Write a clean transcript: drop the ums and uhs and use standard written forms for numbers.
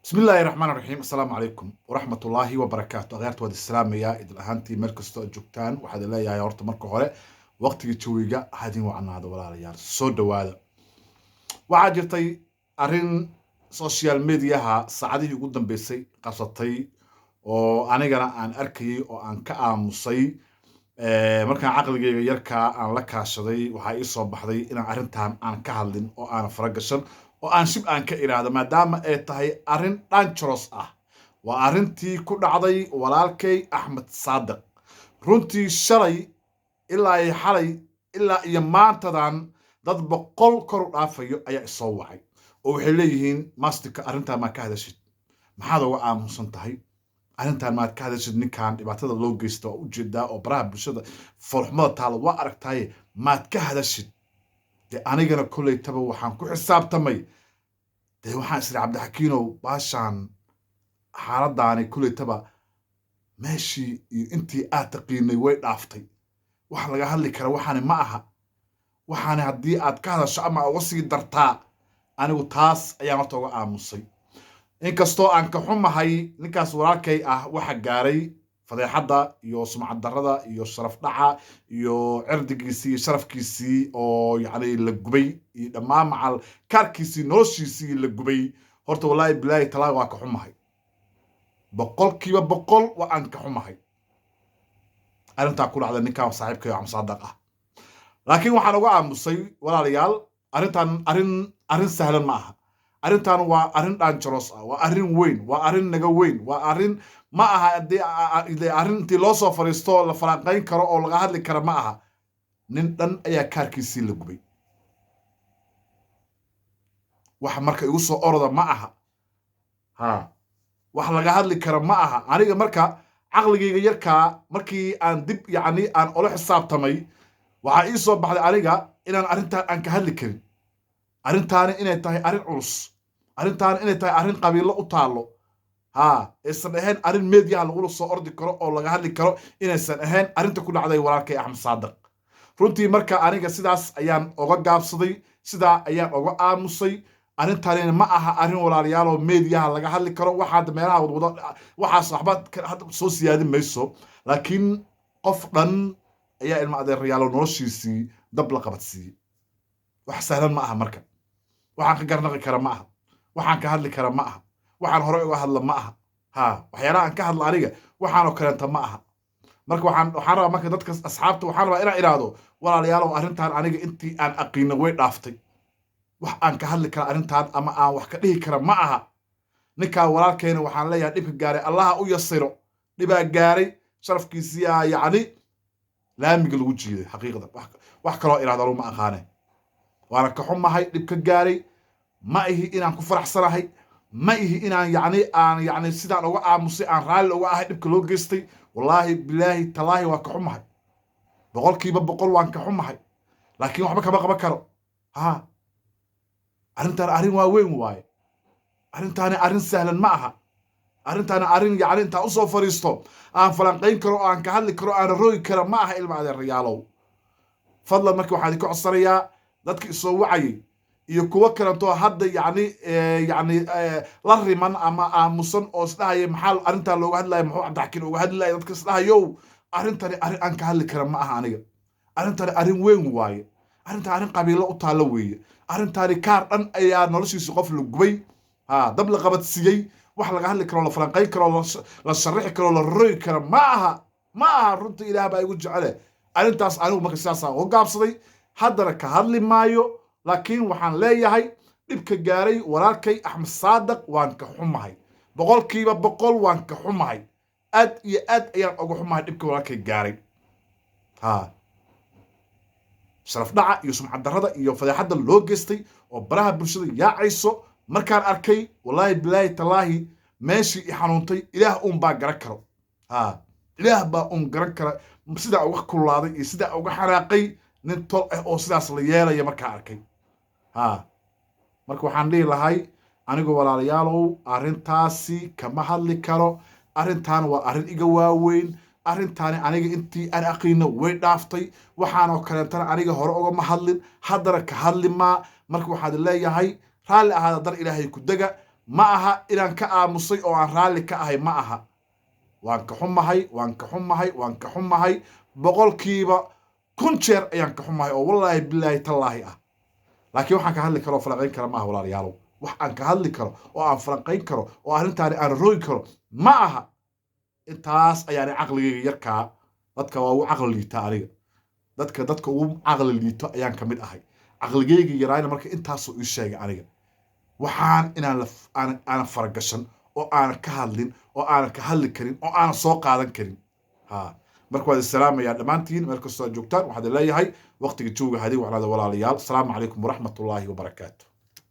بسم الله الرحمن الرحيم السلام عليكم ورحمة الله وبركاته غيرت واد السلام يا إذا أهانتي مركز جوجتان وحد الله يا هورت مركو هوري وقت جويجا هادين وعنا هذا ولا ريال سود هذا وعاجرتي أرين سوشيال ميديا سعدي قدام بيسي قصتي وأنا جانا أن أركي وأن كأمصي markaan caqligayga yarkaa aan la kaashaday waxaa ii soo baxday inaan arrintan aan ka hadlin oo aan faragashan oo aan shib aan ka iraado maadaama ay tahay arrin dangerous ah waa arrintii ku dhacday walaalkay Axmed Saadiq runtii shalay ilaa iyo xalay ilaa iyo maantadan dad boqol kor u dhaafayo ayaa isoo wacay oo waxay leeyihiin maastika arrintan ma ka hadashid maxaad uga aamusan tahay arrintan maad ka hadashid ninkan dhibaatada loo geysto oo ujeedaa oo baraha bulshada foolxumada taalo waa aragtaaye maad ka hadashid dee anigana kollaytaba waxaan ku xisaabtamay dee waxaan isiri cabdixakiinow baashaan xaaladaani kollaytaba meeshii iyo intii aad taqiinay way dhaaftay wax laga hadli kara waxaani ma aha waxaani haddii aad ka hadasho ama uga sii dartaa anigu taas ayaan horta uga aamusay inkastoo aan ka xumahay ninkaas walaalkay ah waxa gaaray fadeexada iyo sumcad darrada iyo sharaf dhaca iyo cirdigiisii iyo sharafkiisii oo yacni la gubay iyo dhammaan macal kaarkiisii noloshiisii la gubay horta wallaahi bilaahi talaa waa ka xumahay boqolkiiba boqol waa aan ka xumahay arrintaa ku dhacda ninkaan saaxiibkay oo Saadiq ah laakiin waxaan uga aamusay walaalayaal arrin sahlan ma aha arrintan waa arrin dangerous ah waa arrin weyn waa arrin naga weyn waa arrin ma aha arrintii loo soo fariisto la falanqayn karo oo laga hadli karo ma aha nin dhan ayaa kaarkiisii la gubay wax marka igu soo orda ma aha wax laga hadli karo ma aha aniga marka caqligayga yarkaa markii aan dib yacni aan ula xisaabtamay waxaa ii soo baxday aniga inaan arrintan aan ka hadli karin arrintaani inay tahay arrin culus arrintaani inay tahay arrin qabiilo u taalo aysan ahayn arrin meediyaha lagula soo ordi karo oo laga hadli karo inaysan ahayn arrinta ku dhacday walaalkay Axmed Saadiq runtii marka aniga sidaas ayaan uga gaabsaday sidaa ayaan uga aamusay arrintaani ma aha arrin walaalayaal oo meediyaha laga hadli karo waxaad meelaha wadwada waxaas waxba soo siyaadin mayso laakiin qof dhan ayaa ilma adeerayaal noloshiisii dab la qabadsiiyey wax sahlan ma aha marka waxaan ka garnaqi kara ma aha waxaan ka hadli kara ma aha waxaan hore uga hadla ma aha waxyaalaha aan ka hadla aniga waxaanoo kaleenta ma aha marka waxaan rabaa marka dadka asxaabta waxaan rabaa inaan iraado walaalayaalow arrintan aniga intii aan aqiino way dhaaftay wax aan ka hadli kara arrintan ama aan wax ka dhihi kara ma aha ninkaa walaalkeena waxaan leeyahay dhibka gaaray allaha u yasiro dhibaa gaaray sharafkiisiyaa yacni laamiga lagu jiiday xaqiiqda wax kaloo iraado ma aqaane waana ka xumahay dhib ka gaaray ma ihi inaan ku faraxsanahay ma ihi inaan yacni sidaan uga aamusay aan raalli uga ahay dhibka loo geystay wallaahi bilaahi talaahi waa ka xumahay boqolkiiba boqol waan ka xumahay laakiin waxba kama qaban karo arrintaan arrin waa weyn waaye arrintaani arrin sahlan ma aha arrintaani arrin yacni intaan usoo fariisto aan falanqayn karo oo aan ka hadli karo aan roogi kara ma aha ilma adeerayaalow fadlan marka waxaan idinka codsanayaa dadka isoo wacayay iyo kuwa kalentoo hadda yacni la riman ama aamusan oo isdhahaya maxaa arrintaa looga hadlaya muxuu cabdixakiin uga hadlaya dadka isdhahayow arrintani arrin aan ka hadli kara ma aha aniga arrintani arrin weyn waaye arrintan arrin qabiilo u taallo weeye arrintani kaar dhan ayaa noloshiisa qof la gubay dab la qabadsiiyey wax laga hadli karo la falanqayn karo la sharixi karo la rogi karo ma aha runta ilaah baa igu jecele arrintaas anigu marka sidaasaan uga gaabsaday haddana ka hadli maayo laakiin waxaan leeyahay dhibka gaaray walaalkay Axmed Saadiq waan ka xumahay boqolkiiba boqol waan ka xumahay aad iyo aad ayaan uga xumahay dhibka walaalkay gaaray sharaf dhaca iyo sumcad darrada iyo fadeexada loo geystay oo baraha bulshada yaacayso markaan arkay wallaahi bilaahi talaahi meeshii i xanuuntay ilaah baa garan karo ilaah baa garan kara sidaa uga kululaaday iyo sidaa uga xanaaqay nin tol ah oo sidaas la yeelaya markaa arkay marka waxaan dhihi lahay anigu walaalayaalow arrintaasi kama hadli karo arrintan waa arrin iga waaweyn arrintaani aniga intii aan aqiino way dhaaftay waxaanoo kaleentana aniga hore ugama hadlin haddana ka hadli maa marka waxaad leeyahay raalli ahaada dar ilaahay ku dega ma aha inaan ka aamusay oo aan raalli ka ahay ma aha waan ka xumahay boqolkiiba 1,000 jeer ayaan ka xumahay oo wallaahi billaahi tallaahi ah laakiin waxaan ka hadli karo falanqayn karo maaha walaalayaalow wax aan ka hadli karo oo aan falanqayn karo oo arrintaani aan rogi karo ma aha intaas ayaani caqligayga yarkaa dadka waa ugu caqli liita aniga dadka ugu caqli liito ayaan ka mid ahay caqligayga yaraayna marka intaasuu ii sheegay aniga waxaan aanan faragashan oo aanan ka hadlin oo aanan ka hadli karin oo aanan soo qaadan karin marka waad salaamayaa dhammaantiin meel kastoo aad joogtaan waxaad leeyahay waqtiga jooga hadii wacnaada walaalayaal asalaamu calaykum waraxmatullaahi wabarakaatu